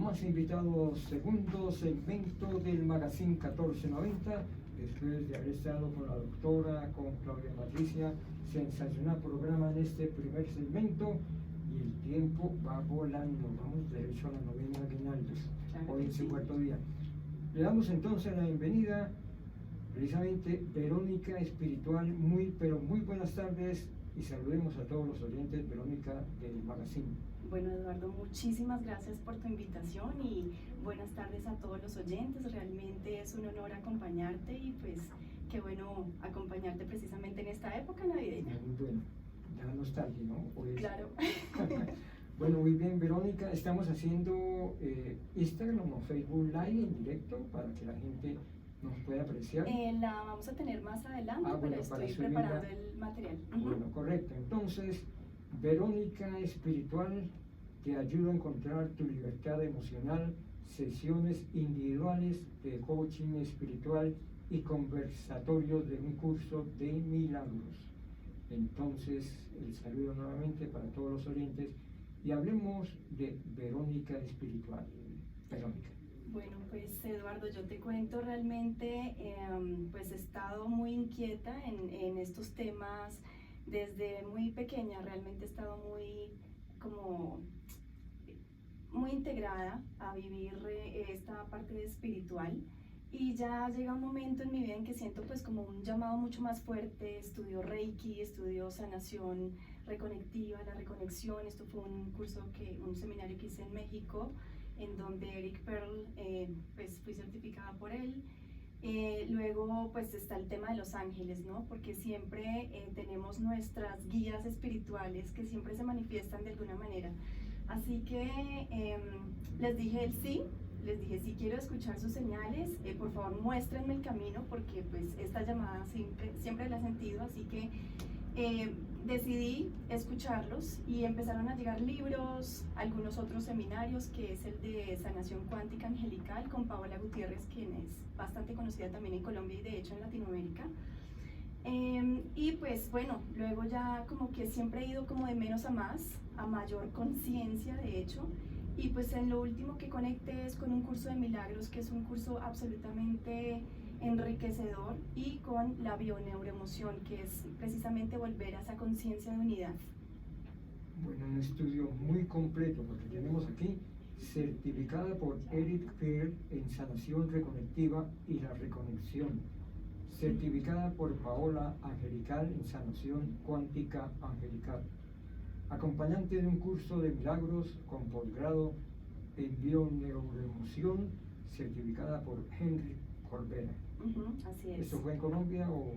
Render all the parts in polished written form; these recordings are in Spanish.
más invitados, segundo segmento del Magazine 1490, después de haber estado con la doctora, con Claudia Patricia, sensacional programa en este primer segmento, y el tiempo va volando, vamos derecho a la novena aguinaldos, hoy en su cuarto día. Le damos entonces la bienvenida, precisamente Verónica Espiritual, pero muy buenas tardes, y saludemos a todos los oyentes, Verónica, del Magazine. Bueno, Eduardo, muchísimas gracias por tu invitación y buenas tardes a todos los oyentes. Realmente es un honor acompañarte y pues qué bueno acompañarte precisamente en esta época navideña. Muy bueno, ya nostalgia, ¿no? Claro. Bueno, muy bien, Verónica, estamos haciendo Instagram o Facebook Live en directo para que la gente nos pueda apreciar. La vamos a tener más adelante, bueno, pero estoy preparando el material. Bueno, correcto. Entonces, Verónica Espiritual te ayuda a encontrar tu libertad emocional, sesiones individuales de coaching espiritual y conversatorios de un curso de milagros. Entonces, el saludo nuevamente para todos los oyentes y hablemos de Verónica Espiritual. Verónica. Bueno, pues Eduardo, yo te cuento realmente, pues he estado muy inquieta en estos temas desde muy pequeña. Realmente he estado muy integrada a vivir esta parte espiritual, y ya llega un momento en mi vida en que siento pues como un llamado mucho más fuerte. Estudio Reiki, estudio sanación reconectiva, la reconexión. Esto fue un seminario que hice en México, en donde Eric Pearl, pues fui certificada por él. Luego pues está el tema de los ángeles, ¿no? Porque siempre tenemos nuestras guías espirituales que siempre se manifiestan de alguna manera. Así que les dije sí quiero escuchar sus señales, por favor muéstrenme el camino, porque pues esta llamada siempre la he sentido. Así que decidí escucharlos y empezaron a llegar libros, algunos otros seminarios, que es el de sanación cuántica angelical con Paola Gutiérrez, quien es bastante conocida también en Colombia y de hecho en Latinoamérica. Y pues bueno, luego ya como que siempre he ido como de menos a más, a mayor conciencia de hecho, y pues en lo último que conecté es con un curso de milagros, que es un curso absolutamente enriquecedor, y con la bioneuroemoción, que es precisamente volver a esa conciencia de unidad. Bueno, un estudio muy completo, porque tenemos aquí certificada por Eric Pearl en sanación reconectiva y la reconexión, certificada por Paola Angelical en sanación cuántica angelical, acompañante de un curso de milagros con posgrado en bioneuroemoción, certificada por Henry Corbera. Así es. ¿Esto fue en Colombia o...?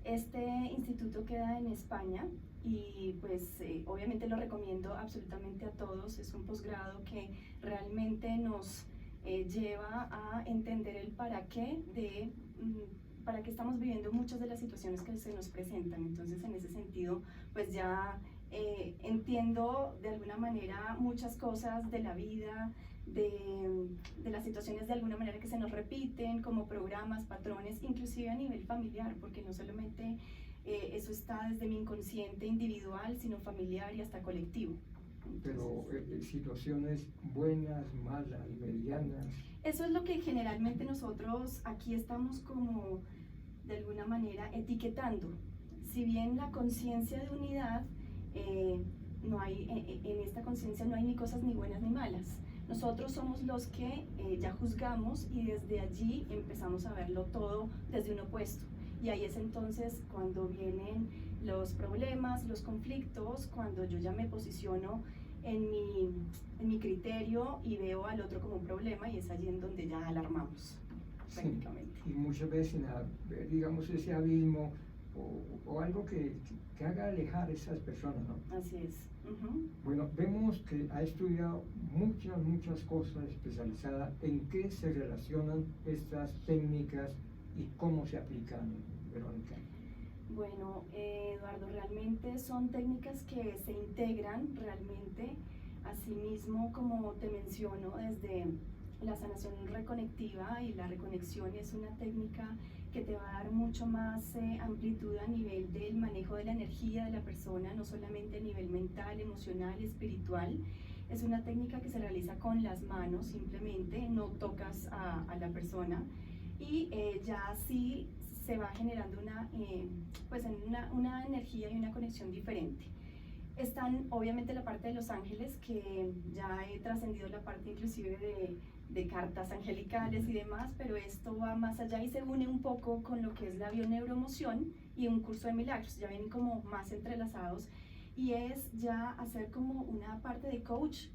Este instituto queda en España y pues obviamente lo recomiendo absolutamente a todos. Es un posgrado que realmente nos lleva a entender el para qué estamos viviendo muchas de las situaciones que se nos presentan. Entonces, en ese sentido, pues ya entiendo de alguna manera muchas cosas de la vida, de las situaciones de alguna manera que se nos repiten, como programas, patrones, inclusive a nivel familiar, porque no solamente eso está desde mi inconsciente individual, sino familiar y hasta colectivo. Pero situaciones buenas, malas, medianas. Eso es lo que generalmente nosotros aquí estamos como de alguna manera etiquetando. Si bien la conciencia de unidad, no hay, en esta conciencia no hay ni cosas ni buenas ni malas. Nosotros somos los que ya juzgamos, y desde allí empezamos a verlo todo desde un opuesto. Y ahí es entonces cuando vienen los problemas, los conflictos, cuando yo ya me posiciono en mi criterio y veo al otro como un problema, y es allí en donde ya alarmamos, prácticamente. Sí, y muchas veces, digamos, ese abismo o algo que haga alejar a esas personas, ¿no? Así es. Bueno, vemos que ha estudiado muchas cosas especializadas. ¿En qué se relacionan estas técnicas y cómo se aplican, Verónica? Bueno, Eduardo, realmente son técnicas que se integran realmente. Asimismo, como te menciono, desde la sanación reconectiva y la reconexión, es una técnica que te va a dar mucho más amplitud a nivel del manejo de la energía de la persona, no solamente a nivel mental, emocional, espiritual. Es una técnica que se realiza con las manos simplemente, no tocas a la persona y ya así se va generando una energía y una conexión diferente. Están obviamente la parte de los ángeles, que ya he trascendido la parte inclusive de cartas angelicales y demás, pero esto va más allá y se une un poco con lo que es la bioneuroemoción y un curso de milagros, ya ven como más entrelazados, y es ya hacer como una parte de coach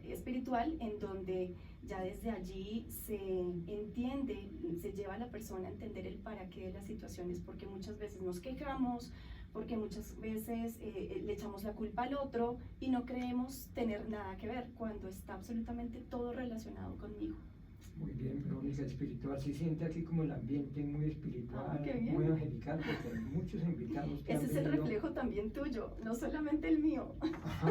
espiritual, en donde ya desde allí se entiende, se lleva a la persona a entender el para qué de las situaciones, porque muchas veces nos quejamos, porque muchas veces le echamos la culpa al otro y no creemos tener nada que ver, cuando está absolutamente todo relacionado conmigo. Muy bien, Verónica, espiritual. Se siente aquí como el ambiente muy espiritual, qué bien. muy angelical, porque hay muchos invitados que Ese han es el venido. reflejo también tuyo, no solamente el mío.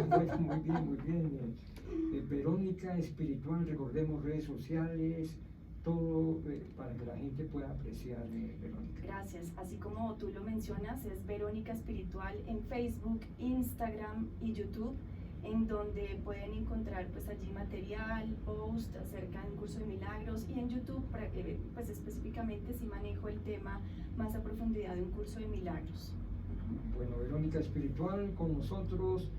Bueno, muy bien, muy bien. Verónica espiritual, recordemos redes sociales, todo para que la gente pueda apreciar, Verónica. Gracias. Así como tú lo mencionas, es Verónica Espiritual en Facebook, Instagram y YouTube, en donde pueden encontrar pues allí material, post acerca del curso de milagros, y en YouTube pues específicamente si manejo el tema más a profundidad de un curso de milagros. Bueno, Verónica espiritual con nosotros.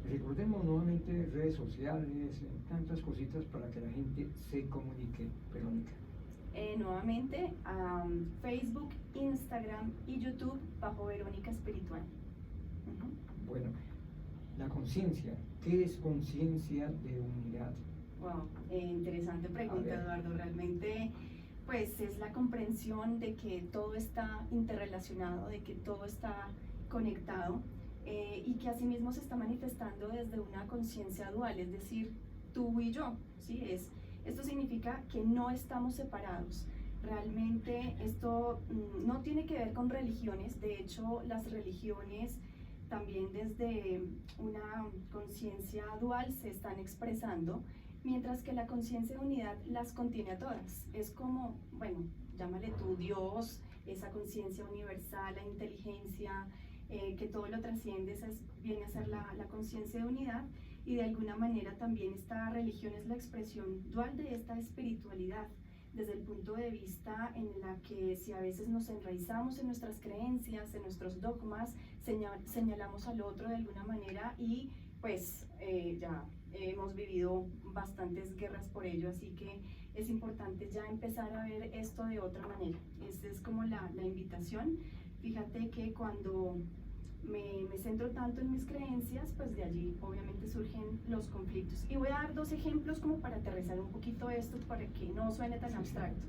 Recordemos nuevamente redes sociales, tantas cositas para que la gente se comunique, Verónica. Nuevamente Facebook, Instagram y YouTube bajo Verónica Espiritual. Bueno, la conciencia. ¿Qué es conciencia de unidad? Wow, interesante pregunta, Eduardo. Realmente, pues es la comprensión de que todo está interrelacionado, de que todo está conectado, y que asimismo se está manifestando desde una conciencia dual, es decir, tú y yo, ¿sí? Esto significa que no estamos separados. Realmente esto no tiene que ver con religiones. De hecho, las religiones también desde una conciencia dual se están expresando, mientras que la conciencia de unidad las contiene a todas. Es como, bueno, llámale tú Dios, esa conciencia universal, la inteligencia, que todo lo trasciende, viene a ser la conciencia de unidad, y de alguna manera también esta religión es la expresión dual de esta espiritualidad, desde el punto de vista en la que si a veces nos enraizamos en nuestras creencias, en nuestros dogmas, señalamos al otro de alguna manera, y pues ya hemos vivido bastantes guerras por ello, así que es importante ya empezar a ver esto de otra manera. Esta es como la invitación. Fíjate que cuando me centro tanto en mis creencias, pues de allí obviamente surgen los conflictos. Y voy a dar dos ejemplos como para aterrizar un poquito esto, para que no suene tan abstracto.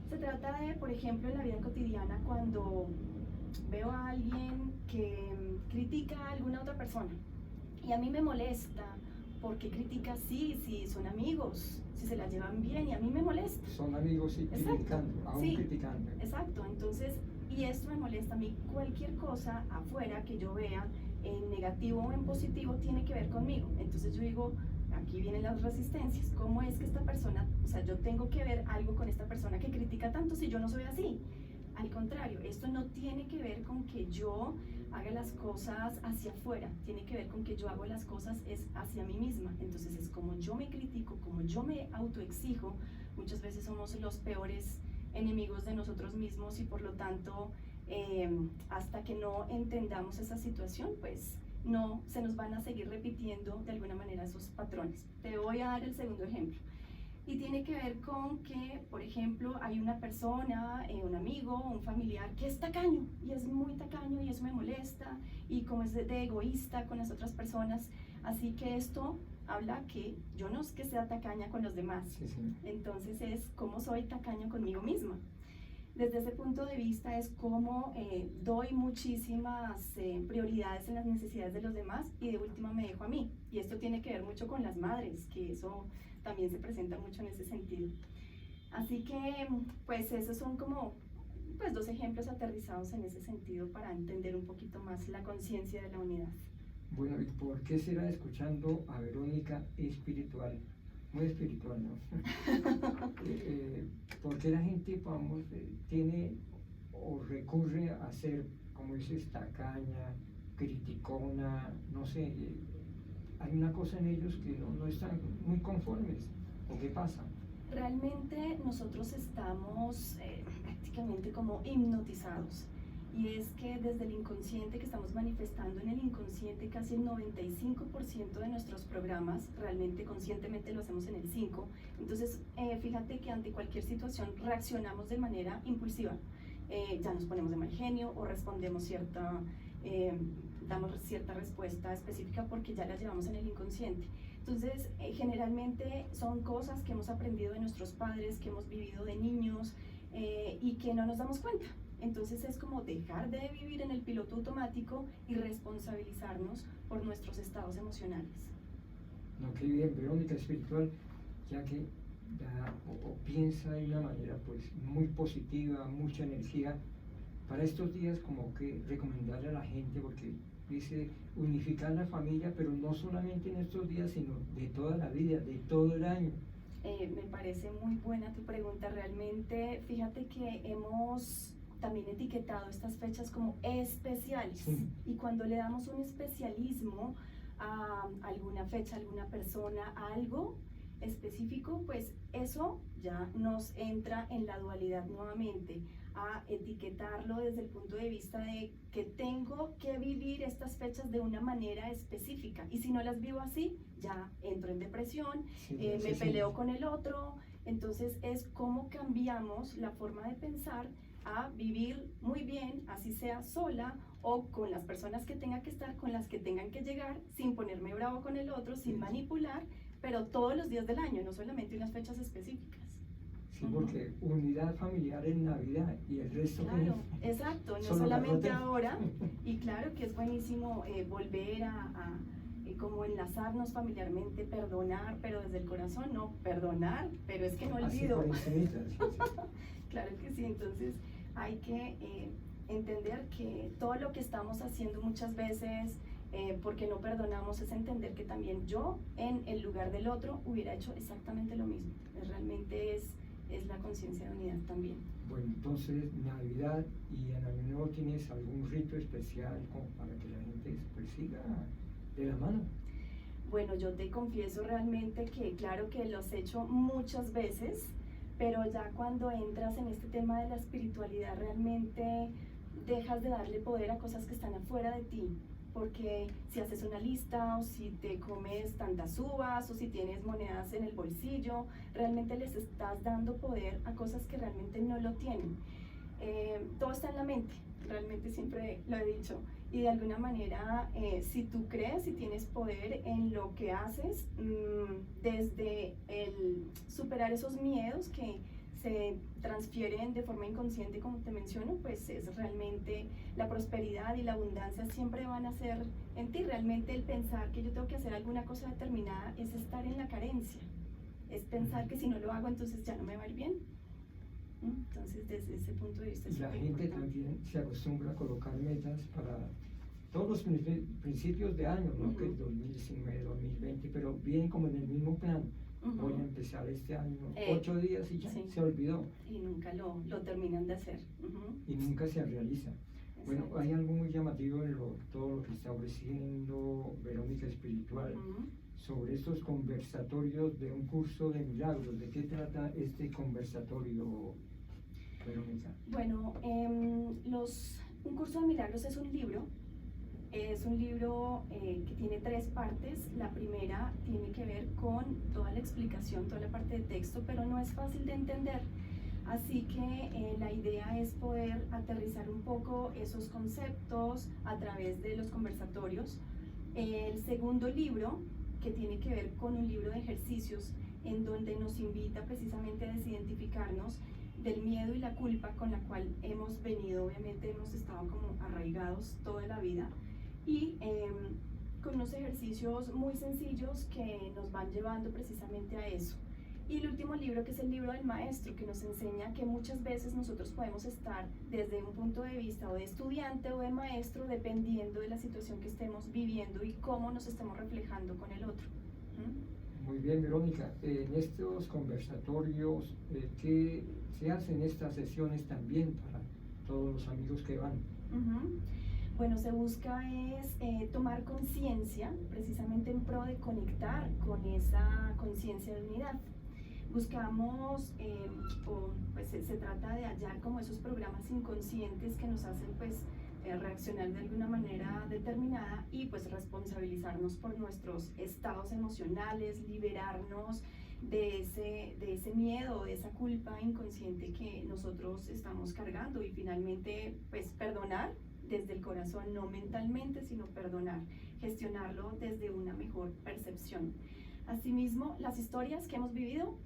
Se trata de, por ejemplo, en la vida cotidiana, cuando veo a alguien que critica a alguna otra persona y a mí me molesta. Porque critica si son amigos, si se la llevan bien, y a mí me molesta. Son amigos y criticando, aún sí, criticando. Exacto, entonces, y esto me molesta a mí. Cualquier cosa afuera que yo vea, en negativo o en positivo, tiene que ver conmigo. Entonces yo digo, aquí vienen las resistencias. ¿Cómo es que esta persona, o sea, yo tengo que ver algo con esta persona que critica tanto si yo no soy así? Al contrario, esto no tiene que ver con que yo haga las cosas hacia afuera, tiene que ver con que yo hago las cosas es hacia mí misma. Entonces es como yo me critico, como yo me autoexijo. Muchas veces somos los peores enemigos de nosotros mismos, y por lo tanto hasta que no entendamos esa situación, pues no se nos van a seguir repitiendo de alguna manera esos patrones. Te voy a dar el segundo ejemplo. Y tiene que ver con que, por ejemplo, hay una persona, un amigo, un familiar que es tacaño, y es muy tacaño, y eso me molesta, y como es de egoísta con las otras personas. Así que esto habla que yo no es que sea tacaña con los demás, Sí. Entonces es cómo soy tacaño conmigo misma. Desde ese punto de vista es cómo doy muchísimas prioridades en las necesidades de los demás, y de última me dejo a mí. Y esto tiene que ver mucho con las madres, que eso también se presenta mucho en ese sentido. Así que pues esos son como pues dos ejemplos aterrizados en ese sentido para entender un poquito más la conciencia de la unidad. Bueno, ¿y por qué será escuchando a Verónica espiritual? Muy espiritual, ¿no? ¿Por qué la gente, vamos, tiene o recurre a ser, como dices, tacaña, criticona, no sé, hay una cosa en ellos que no están muy conformes, ¿o qué pasa? Realmente nosotros estamos prácticamente como hipnotizados, y es que desde el inconsciente que estamos manifestando en el inconsciente, casi el 95% de nuestros programas, realmente conscientemente lo hacemos en el 5%. Entonces fíjate que ante cualquier situación reaccionamos de manera impulsiva, ya nos ponemos de mal genio o respondemos damos cierta respuesta específica porque ya la llevamos en el inconsciente. Entonces, generalmente son cosas que hemos aprendido de nuestros padres, que hemos vivido de niños y que no nos damos cuenta. Entonces es como dejar de vivir en el piloto automático y responsabilizarnos por nuestros estados emocionales. No, qué bien, Verónica Espiritual, ya que piensa de una manera pues muy positiva, mucha energía. Para estos días como que recomendarle a la gente, porque dice unificar la familia, pero no solamente en estos días, sino de toda la vida, de todo el año. Me parece muy buena tu pregunta. Realmente, fíjate que hemos también etiquetado estas fechas como especiales. Sí. Y cuando le damos un especialismo a alguna fecha, a alguna persona, a algo específico, pues eso ya nos entra en la dualidad nuevamente, a etiquetarlo desde el punto de vista de que tengo que vivir estas fechas de una manera específica, y si no las vivo así, ya entro en depresión, Sí, me peleo con el otro. Entonces es cómo cambiamos la forma de pensar a vivir muy bien, así sea sola o con las personas que tenga que estar, con las que tengan que llegar, sin ponerme bravo con el otro, sin manipular, pero todos los días del año, no solamente unas fechas específicas. Sí, porque unidad familiar en Navidad y el resto. Claro, exacto, no solamente ahora. Y claro que es buenísimo volver a como enlazarnos familiarmente, perdonar, pero desde el corazón, no, perdonar, pero es que no olvido. Claro que sí. Entonces hay que entender que todo lo que estamos haciendo muchas veces, porque no perdonamos, es entender que también yo en el lugar del otro hubiera hecho exactamente lo mismo. Realmente es la conciencia de unidad también. Bueno, entonces Navidad y en Año Nuevo, ¿tienes algún rito especial como para que la gente pues siga de la mano? Bueno, yo te confieso realmente que claro que los he hecho muchas veces, pero ya cuando entras en este tema de la espiritualidad, realmente dejas de darle poder a cosas que están afuera de ti, porque si haces una lista, o si te comes tantas uvas, o si tienes monedas en el bolsillo, realmente les estás dando poder a cosas que realmente no lo tienen. Todo está en la mente, realmente siempre lo he dicho, y de alguna manera si tú crees y tienes poder en lo que haces, desde el superar esos miedos que se transfieren de forma inconsciente, como te menciono, pues es realmente la prosperidad y la abundancia siempre van a ser en ti. Realmente el pensar que yo tengo que hacer alguna cosa determinada es estar en la carencia, es pensar que si no lo hago entonces ya no me va a ir bien. Entonces desde ese punto de vista es la gente también se acostumbra a colocar metas para todos los principios de año, ¿no? Que es 2019, 2020, pero vienen como en el mismo plan. Voy a empezar este año 8 días y ya se olvidó. Y nunca lo terminan de hacer. Y nunca se realiza. Exacto. Bueno, hay algo muy llamativo en todo lo que está ofreciendo Verónica Espiritual sobre estos conversatorios de un curso de milagros. ¿De qué trata este conversatorio, Verónica? Bueno, un curso de milagros es un libro. Es un libro que tiene 3 partes. La primera tiene que ver con toda la explicación, toda la parte de texto, pero no es fácil de entender. Así que la idea es poder aterrizar un poco esos conceptos a través de los conversatorios. El segundo libro, que tiene que ver con un libro de ejercicios, en donde nos invita precisamente a desidentificarnos del miedo y la culpa con la cual hemos venido, obviamente hemos estado como arraigados toda la vida, y con unos ejercicios muy sencillos que nos van llevando precisamente a eso. Y el último libro, que es el libro del maestro, que nos enseña que muchas veces nosotros podemos estar desde un punto de vista o de estudiante o de maestro, dependiendo de la situación que estemos viviendo y cómo nos estemos reflejando con el otro. Muy bien, Verónica. En estos conversatorios, ¿qué se hacen estas sesiones también para todos los amigos que van? Bueno, se busca es tomar conciencia precisamente en pro de conectar con esa conciencia de unidad. Buscamos, pues se trata de hallar como esos programas inconscientes que nos hacen pues reaccionar de alguna manera determinada y pues responsabilizarnos por nuestros estados emocionales, liberarnos de ese miedo, de esa culpa inconsciente que nosotros estamos cargando y finalmente pues perdonar desde el corazón, no mentalmente, sino perdonar, gestionarlo desde una mejor percepción. Asimismo, las historias que hemos vivido,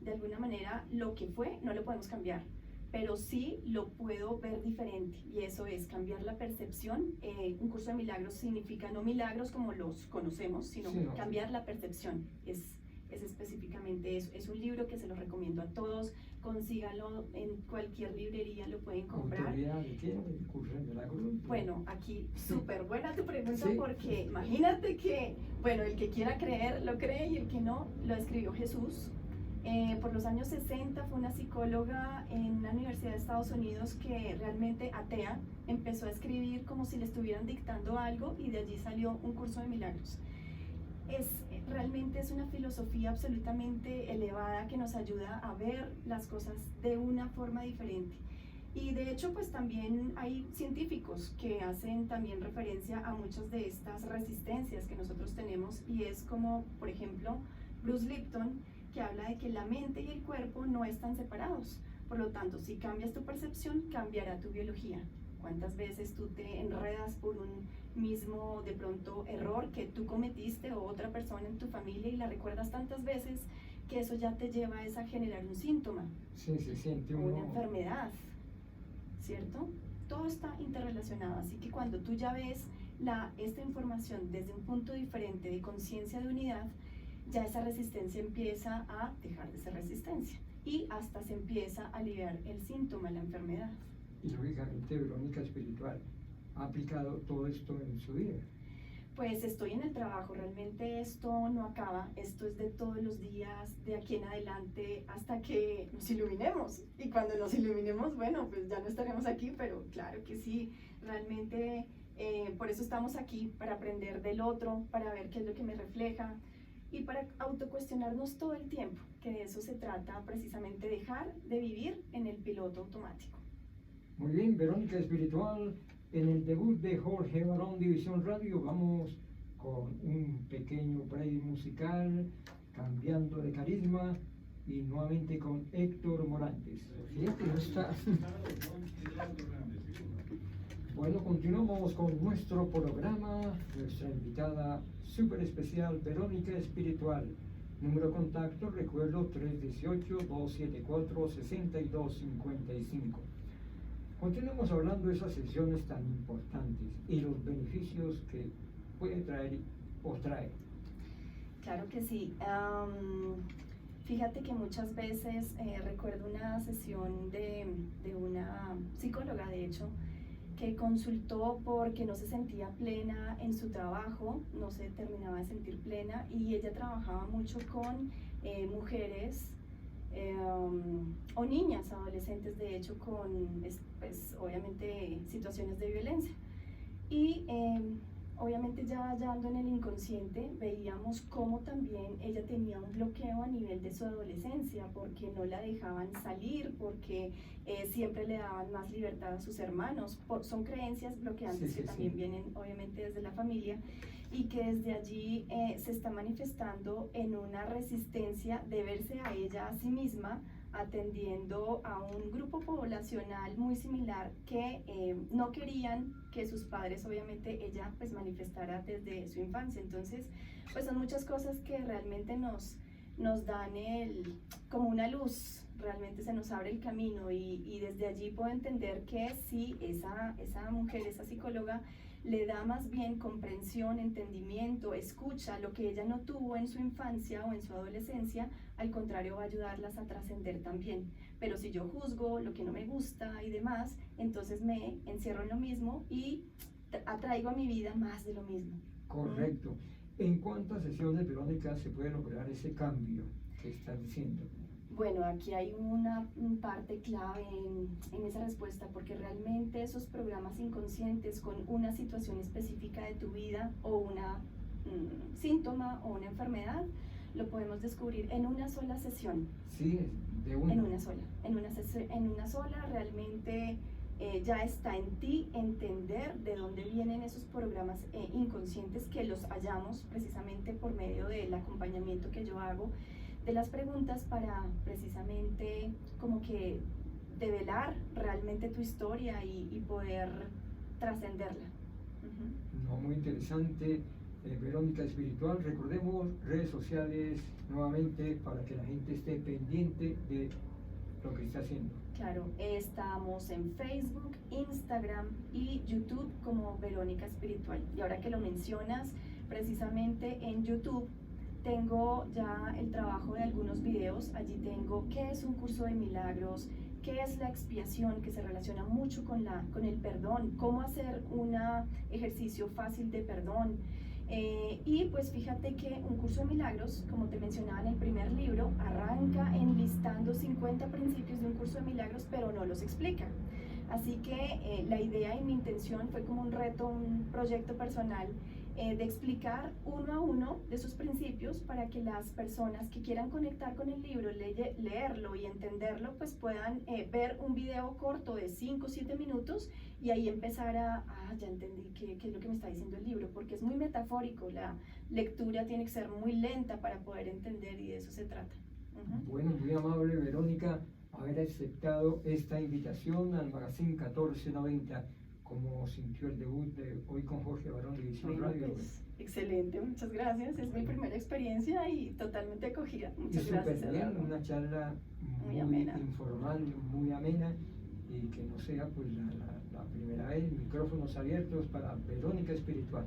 de alguna manera, lo que fue, no lo podemos cambiar, pero sí lo puedo ver diferente, y eso es cambiar la percepción. Un curso de milagros significa no milagros como los conocemos, sino Sí, cambiar la percepción. Es específicamente eso. Es un libro que se lo recomiendo a todos. Consíganlo en cualquier librería, lo pueden comprar. ¿Autoría de qué? ¿El curso de milagros? Bueno, aquí súper buena tu pregunta, Sí. porque imagínate que, bueno, el que quiera creer lo cree y el que no lo escribió Jesús. Por los años 60 fue una psicóloga en una universidad de Estados Unidos que realmente atea, empezó a escribir como si le estuvieran dictando algo y de allí salió un curso de milagros. Realmente es una filosofía absolutamente elevada que nos ayuda a ver las cosas de una forma diferente. Y de hecho pues también hay científicos que hacen también referencia a muchas de estas resistencias que nosotros tenemos, y es como por ejemplo Bruce Lipton, que habla de que la mente y el cuerpo no están separados. Por lo tanto, si cambias tu percepción, cambiará tu biología. ¿Cuántas veces tú te enredas por un mismo, de pronto, error que tú cometiste o otra persona en tu familia y la recuerdas tantas veces que eso ya te lleva a generar un síntoma? Sí, se siente uno... una enfermedad, ¿cierto? Todo está interrelacionado, así que cuando tú ya ves esta información desde un punto diferente de conciencia de unidad, ya esa resistencia empieza a dejar de ser resistencia y hasta se empieza a aliviar el síntoma, la enfermedad. Y lógicamente Verónica Espiritual ha aplicado todo esto en su vida. Pues estoy en el trabajo, realmente esto no acaba, esto es de todos los días, de aquí en adelante, hasta que nos iluminemos. Y cuando nos iluminemos, bueno, pues ya no estaremos aquí, pero claro que sí, realmente por eso estamos aquí, para aprender del otro, para ver qué es lo que me refleja y para autocuestionarnos todo el tiempo, que de eso se trata precisamente, dejar de vivir en el piloto automático. Muy bien, Verónica Espiritual. En el debut de Jorge Barón División Radio vamos con un pequeño break musical, cambiando de carisma, y nuevamente con Héctor Morantes. Fíjate, no está. Bueno, continuamos con nuestro programa, nuestra invitada súper especial, Verónica Espiritual. Número de contacto, recuerdo, 318-274-6255. Continuamos hablando de esas sesiones tan importantes y los beneficios que puede traer o trae. Claro que sí. Fíjate que muchas veces recuerdo una sesión de una psicóloga, de hecho, que consultó porque no se sentía plena en su trabajo, no se terminaba de sentir plena, y ella trabajaba mucho con mujeres o niñas, adolescentes, de hecho, con pues, obviamente situaciones de violencia. Y obviamente ya hallando en el inconsciente veíamos cómo también ella tenía un bloqueo a nivel de su adolescencia, porque no la dejaban salir, porque siempre le daban más libertad a sus hermanos. Son creencias bloqueantes que también vienen obviamente desde la familia, y que desde allí se está manifestando en una resistencia de verse a ella a sí misma atendiendo a un grupo poblacional muy similar que no querían que sus padres, obviamente, ella pues manifestara desde su infancia. Entonces pues son muchas cosas que realmente nos dan como una luz, realmente se nos abre el camino, y desde allí puedo entender que sí, esa mujer, esa psicóloga, le da más bien comprensión, entendimiento, escucha lo que ella no tuvo en su infancia o en su adolescencia, al contrario va a ayudarlas a trascender también. Pero si yo juzgo lo que no me gusta y demás, entonces me encierro en lo mismo y atraigo a mi vida más de lo mismo. Correcto. ¿En cuántas sesiones, Verónica, se puede lograr ese cambio que estás diciendo? Bueno, aquí hay una parte clave en esa respuesta, porque realmente esos programas inconscientes con una situación específica de tu vida o un síntoma o una enfermedad, lo podemos descubrir en una sola sesión. Sí, de una. En una sola realmente ya está en ti entender de dónde vienen esos programas inconscientes, que los hallamos precisamente por medio del acompañamiento que yo hago, de las preguntas, para precisamente como que develar realmente tu historia y poder trascenderla. No, muy interesante. Verónica Espiritual, recordemos redes sociales nuevamente para que la gente esté pendiente de lo que está haciendo. Claro, estamos en Facebook, Instagram y YouTube como Verónica Espiritual. Y ahora que lo mencionas, precisamente en YouTube tengo ya el trabajo de algunos videos. Allí tengo qué es un curso de milagros, qué es la expiación, que se relaciona mucho con el perdón, cómo hacer un ejercicio fácil de perdón. Y pues fíjate que un curso de milagros, como te mencionaba en el primer libro, arranca enlistando 50 principios de un curso de milagros, pero no los explica. Así que la idea y mi intención fue como un reto, un proyecto personal, de explicar uno a uno de esos principios, para que las personas que quieran conectar con el libro, leerlo y entenderlo, pues puedan ver un video corto de 5 o 7 minutos y ahí empezar ya entendí qué es lo que me está diciendo el libro, porque es muy metafórico, la lectura tiene que ser muy lenta para poder entender, y de eso se trata. Bueno, muy amable Verónica haber aceptado esta invitación al Magazine 1490. ¿Cómo sintió el debut de hoy con Jorge Barón de Visión Radio? Pues, excelente, muchas gracias. Es mi primera experiencia y totalmente acogida. Muchas y gracias. Súper bien, una charla muy amena, informal, muy amena, y que no sea pues la primera vez. Micrófonos abiertos para Verónica Espiritual.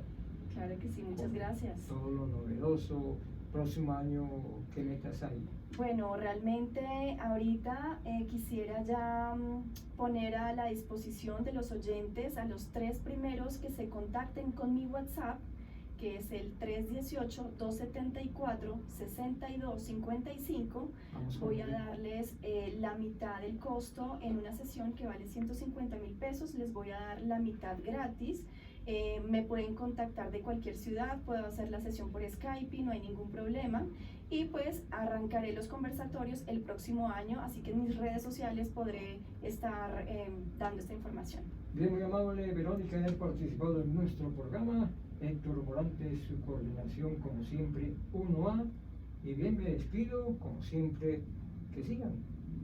Claro que sí, muchas gracias. Todo lo novedoso. Próximo año, ¿qué metas hay? Bueno, realmente ahorita quisiera ya poner a la disposición de los oyentes a los 3 primeros que se contacten con mi WhatsApp, que es el 318-274-6255. Voy a darles la mitad del costo en una sesión que vale 150.000 pesos. Les voy a dar la mitad gratis. Me pueden contactar de cualquier ciudad, puedo hacer la sesión por Skype, no hay ningún problema, y pues arrancaré los conversatorios el próximo año, así que en mis redes sociales podré estar dando esta información. Bien, muy amable Verónica, haber participado en nuestro programa. Héctor Morante, su coordinación como siempre 1A, y bien, me despido como siempre, que sigan.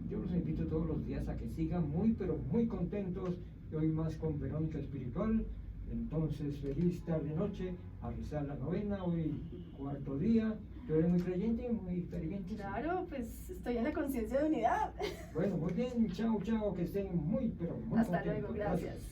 Yo los invito todos los días a que sigan muy pero muy contentos, y hoy más con Verónica Espiritual. Entonces, feliz tarde-noche, a rezar la novena, hoy 4.º día. ¿Tú eres muy creyente, muy ferviente? Claro, pues estoy en la conciencia de unidad. Bueno, muy bien, chao, chao, que estén muy, pero muy Hasta contentos. luego, gracias.